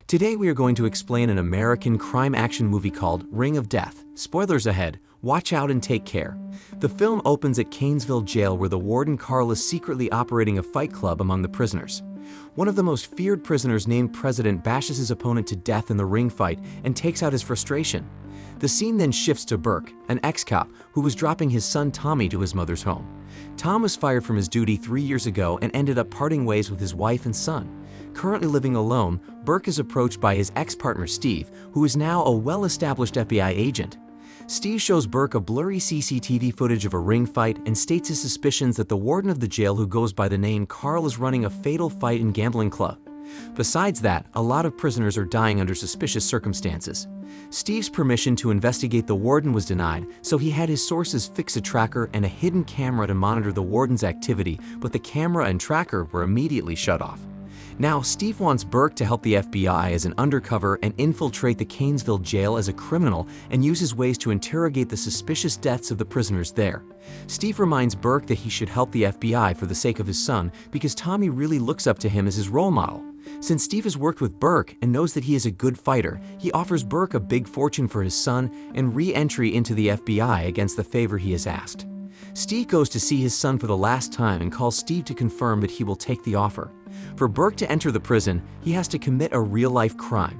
Today we are going to explain an American crime action movie called Ring of Death. Spoilers ahead, watch out and take care. The film opens at Canesville Jail where the warden Carl is secretly operating a fight club among the prisoners. One of the most feared prisoners named President bashes his opponent to death in the ring fight and takes out his frustration. The scene then shifts to Burke, an ex-cop who was dropping his son Tommy to his mother's home. Tom was fired from his duty 3 years ago and ended up parting ways with his wife and son. Currently living alone, Burke is approached by his ex-partner Steve, who is now a well-established FBI agent. Steve shows Burke a blurry CCTV footage of a ring fight and states his suspicions that the warden of the jail, who goes by the name Carl, is running a fatal fight and gambling club. Besides that, a lot of prisoners are dying under suspicious circumstances. Steve's permission to investigate the warden was denied, so he had his sources fix a tracker and a hidden camera to monitor the warden's activity, but the camera and tracker were immediately shut off. Now, Steve wants Burke to help the FBI as an undercover and infiltrate the Canesville jail as a criminal and use his ways to interrogate the suspicious deaths of the prisoners there. Steve reminds Burke that he should help the FBI for the sake of his son because Tommy really looks up to him as his role model. Since Steve has worked with Burke and knows that he is a good fighter, he offers Burke a big fortune for his son and re-entry into the FBI against the favor he has asked. Steve goes to see his son for the last time and calls Steve to confirm that he will take the offer. For Burke to enter the prison, he has to commit a real-life crime.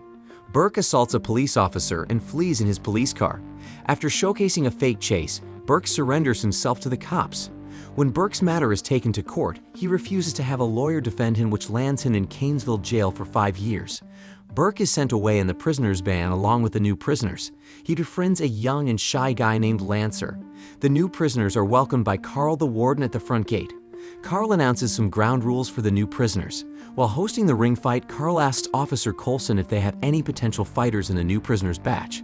Burke assaults a police officer and flees in his police car. After showcasing a fake chase, Burke surrenders himself to the cops. When Burke's matter is taken to court, he refuses to have a lawyer defend him, which lands him in Canesville jail for 5 years. Burke is sent away in the prisoner's van along with the new prisoners. He befriends a young and shy guy named Lancer. The new prisoners are welcomed by Carl the warden at the front gate. Carl announces some ground rules for the new prisoners. While hosting the ring fight, Carl asks Officer Coulson if they have any potential fighters in the new prisoners' batch.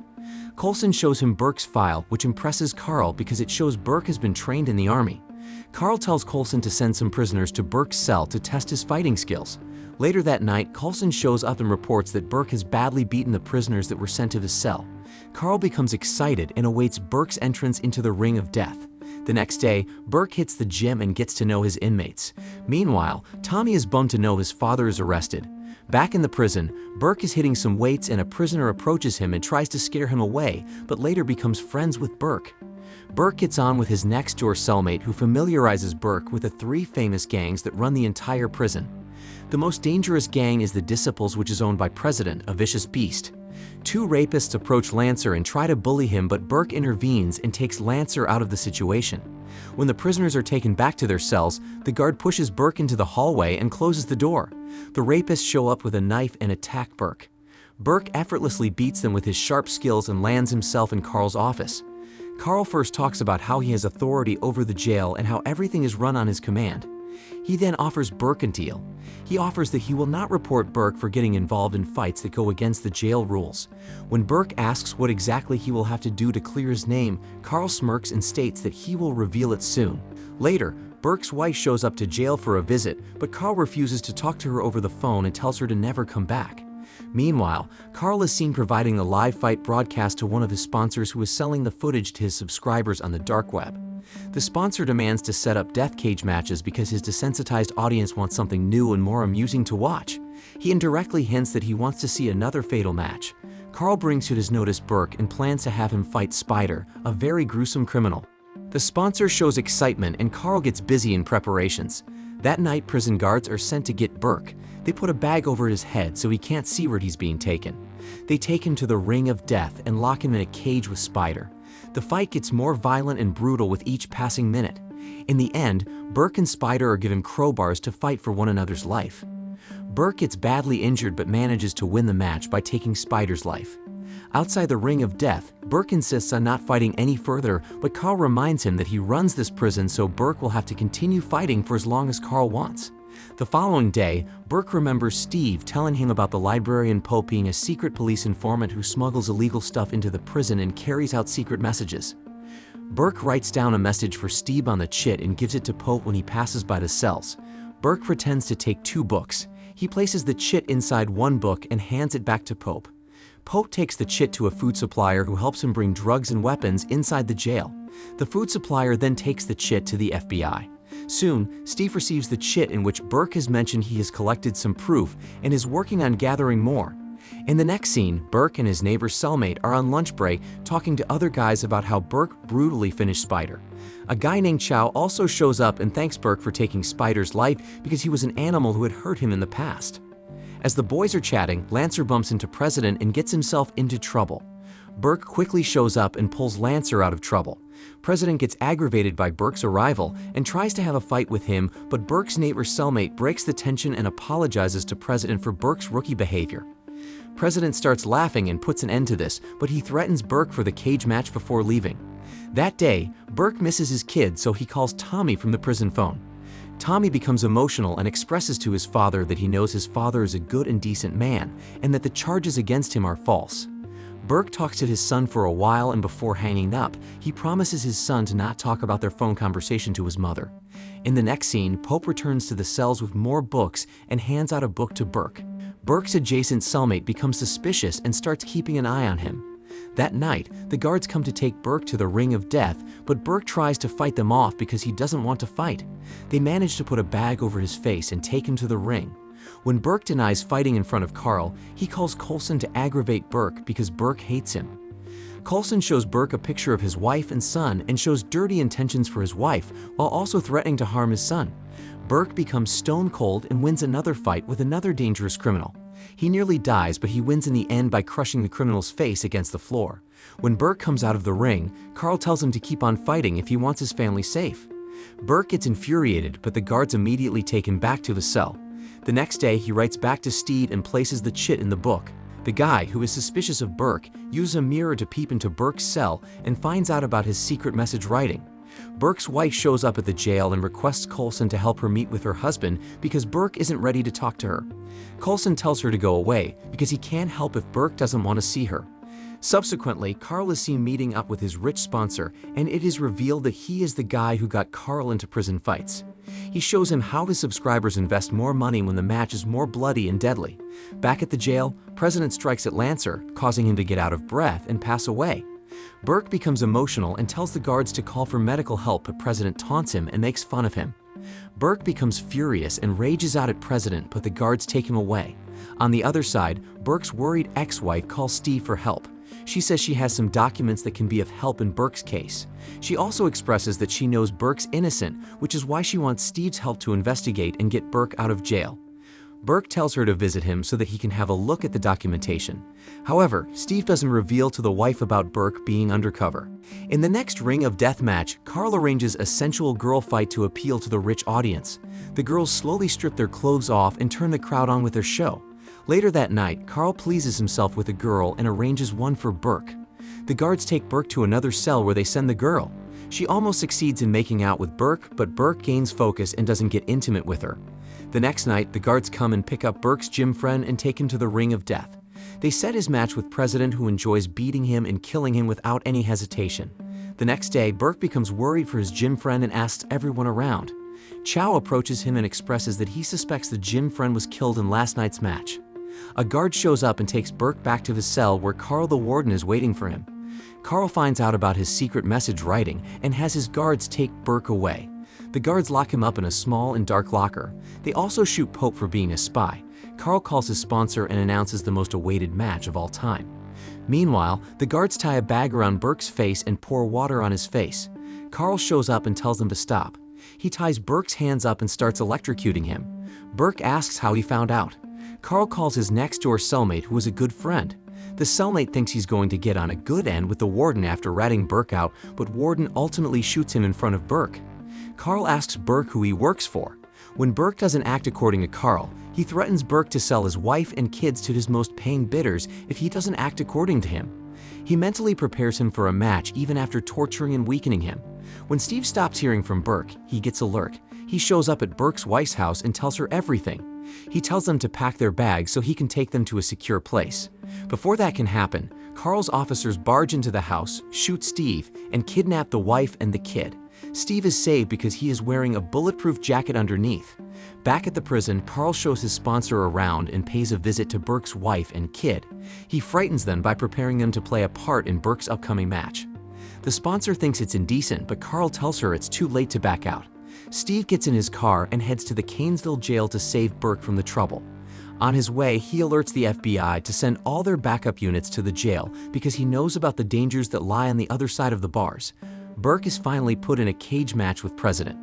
Coulson shows him Burke's file, which impresses Carl because it shows Burke has been trained in the army. Carl tells Coulson to send some prisoners to Burke's cell to test his fighting skills. Later that night, Coulson shows up and reports that Burke has badly beaten the prisoners that were sent to his cell. Carl becomes excited and awaits Burke's entrance into the Ring of Death. The next day, Burke hits the gym and gets to know his inmates. Meanwhile, Tommy is bummed to know his father is arrested. Back in the prison, Burke is hitting some weights and a prisoner approaches him and tries to scare him away, but later becomes friends with Burke. Burke gets on with his next-door cellmate, who familiarizes Burke with the 3 famous gangs that run the entire prison. The most dangerous gang is the Disciples, which is owned by President, a vicious beast. 2 rapists approach Lancer and try to bully him, but Burke intervenes and takes Lancer out of the situation. When the prisoners are taken back to their cells, the guard pushes Burke into the hallway and closes the door. The rapists show up with a knife and attack Burke. Burke effortlessly beats them with his sharp skills and lands himself in Carl's office. Carl first talks about how he has authority over the jail and how everything is run on his command. He then offers Burke a deal. He offers that he will not report Burke for getting involved in fights that go against the jail rules. When Burke asks what exactly he will have to do to clear his name, Carl smirks and states that he will reveal it soon. Later, Burke's wife shows up to jail for a visit, but Carl refuses to talk to her over the phone and tells her to never come back. Meanwhile, Carl is seen providing the live fight broadcast to one of his sponsors, who is selling the footage to his subscribers on the dark web. The sponsor demands to set up death cage matches because his desensitized audience wants something new and more amusing to watch. He indirectly hints that he wants to see another fatal match. Carl brings to his notice Burke and plans to have him fight Spider, a very gruesome criminal. The sponsor shows excitement and Carl gets busy in preparations. That night, prison guards are sent to get Burke. They put a bag over his head so he can't see where he's being taken. They take him to the Ring of Death and lock him in a cage with Spider. The fight gets more violent and brutal with each passing minute. In the end, Burke and Spider are given crowbars to fight for one another's life. Burke gets badly injured but manages to win the match by taking Spider's life. Outside the Ring of Death, Burke insists on not fighting any further, but Carl reminds him that he runs this prison, so Burke will have to continue fighting for as long as Carl wants. The following day, Burke remembers Steve telling him about the librarian Pope being a secret police informant who smuggles illegal stuff into the prison and carries out secret messages. Burke writes down a message for Steve on the chit and gives it to Pope when he passes by the cells. Burke pretends to take 2 books. He places the chit inside one book and hands it back to Pope. Pope takes the chit to a food supplier who helps him bring drugs and weapons inside the jail. The food supplier then takes the chit to the FBI. Soon, Steve receives the chit in which Burke has mentioned he has collected some proof and is working on gathering more. In the next scene, Burke and his neighbor cellmate are on lunch break talking to other guys about how Burke brutally finished Spider. A guy named Chow also shows up and thanks Burke for taking Spider's life because he was an animal who had hurt him in the past. As the boys are chatting, Lancer bumps into President and gets himself into trouble. Burke quickly shows up and pulls Lancer out of trouble. President gets aggravated by Burke's arrival and tries to have a fight with him, but Burke's neighbor cellmate breaks the tension and apologizes to President for Burke's rookie behavior. President starts laughing and puts an end to this, but he threatens Burke for the cage match before leaving. That day, Burke misses his kid, so he calls Tommy from the prison phone. Tommy becomes emotional and expresses to his father that he knows his father is a good and decent man and that the charges against him are false. Burke talks to his son for a while, and before hanging up, he promises his son to not talk about their phone conversation to his mother. In the next scene, Pope returns to the cells with more books and hands out a book to Burke. Burke's adjacent cellmate becomes suspicious and starts keeping an eye on him. That night, the guards come to take Burke to the Ring of Death, but Burke tries to fight them off because he doesn't want to fight. They manage to put a bag over his face and take him to the ring. When Burke denies fighting in front of Carl, he calls Coulson to aggravate Burke because Burke hates him. Coulson shows Burke a picture of his wife and son and shows dirty intentions for his wife while also threatening to harm his son. Burke becomes stone cold and wins another fight with another dangerous criminal. He nearly dies, but he wins in the end by crushing the criminal's face against the floor. When Burke comes out of the ring, Carl tells him to keep on fighting if he wants his family safe. Burke gets infuriated, but the guards immediately take him back to the cell. The next day, he writes back to Steve and places the chit in the book. The guy, who is suspicious of Burke, uses a mirror to peep into Burke's cell and finds out about his secret message writing. Burke's wife shows up at the jail and requests Coulson to help her meet with her husband because Burke isn't ready to talk to her. Coulson tells her to go away because he can't help if Burke doesn't want to see her. Subsequently, Carl is seen meeting up with his rich sponsor, and it is revealed that he is the guy who got Carl into prison fights. He shows him how his subscribers invest more money when the match is more bloody and deadly. Back at the jail, President strikes at Lancer, causing him to get out of breath and pass away. Burke becomes emotional and tells the guards to call for medical help, but President taunts him and makes fun of him. Burke becomes furious and rages out at President, but the guards take him away. On the other side, Burke's worried ex-wife calls Steve for help. She says she has some documents that can be of help in Burke's case. She also expresses that she knows Burke's innocent, which is why she wants Steve's help to investigate and get Burke out of jail. Burke tells her to visit him so that he can have a look at the documentation. However, Steve doesn't reveal to the wife about Burke being undercover. In the next Ring of Death match, Carl arranges a sensual girl fight to appeal to the rich audience. The girls slowly strip their clothes off and turn the crowd on with their show. Later that night, Carl pleases himself with a girl and arranges one for Burke. The guards take Burke to another cell where they send the girl. She almost succeeds in making out with Burke, but Burke gains focus and doesn't get intimate with her. The next night, the guards come and pick up Burke's gym friend and take him to the Ring of Death. They set his match with President, who enjoys beating him and killing him without any hesitation. The next day, Burke becomes worried for his gym friend and asks everyone around. Chow approaches him and expresses that he suspects the gym friend was killed in last night's match. A guard shows up and takes Burke back to his cell where Carl the warden is waiting for him. Carl finds out about his secret message writing and has his guards take Burke away. The guards lock him up in a small and dark locker. They also shoot Pope for being a spy. Carl calls his sponsor and announces the most awaited match of all time. Meanwhile, the guards tie a bag around Burke's face and pour water on his face. Carl shows up and tells them to stop. He ties Burke's hands up and starts electrocuting him. Burke asks how he found out. Carl calls his next-door cellmate, who is a good friend. The cellmate thinks he's going to get on a good end with the warden after ratting Burke out, but warden ultimately shoots him in front of Burke. Carl asks Burke who he works for. When Burke doesn't act according to Carl, he threatens Burke to sell his wife and kids to his most paying bidders if he doesn't act according to him. He mentally prepares him for a match even after torturing and weakening him. When Steve stops hearing from Burke, he gets alert. He shows up at Burke's wife's house and tells her everything. He tells them to pack their bags so he can take them to a secure place. Before that can happen, Carl's officers barge into the house, shoot Steve, and kidnap the wife and the kid. Steve is saved because he is wearing a bulletproof jacket underneath. Back at the prison, Carl shows his sponsor around and pays a visit to Burke's wife and kid. He frightens them by preparing them to play a part in Burke's upcoming match. The sponsor thinks it's indecent, but Carl tells her it's too late to back out. Steve gets in his car and heads to the Canesville jail to save Burke from the trouble. On his way, he alerts the FBI to send all their backup units to the jail because he knows about the dangers that lie on the other side of the bars. Burke is finally put in a cage match with President.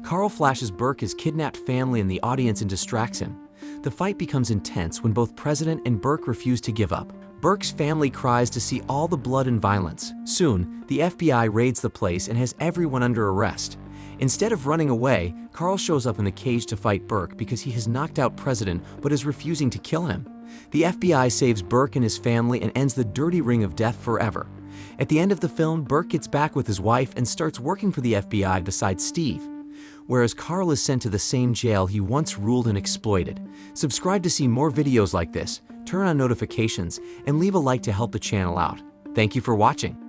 Carl flashes Burke his kidnapped family in the audience and distracts him. The fight becomes intense when both President and Burke refuse to give up. Burke's family cries to see all the blood and violence. Soon, the FBI raids the place and has everyone under arrest. Instead of running away, Carl shows up in the cage to fight Burke because he has knocked out President but is refusing to kill him. The FBI saves Burke and his family and ends the dirty ring of death forever. At the end of the film, Burke gets back with his wife and starts working for the FBI beside Steve. Whereas Carl is sent to the same jail he once ruled and exploited. Subscribe to see more videos like this, turn on notifications, and leave a like to help the channel out. Thank you for watching.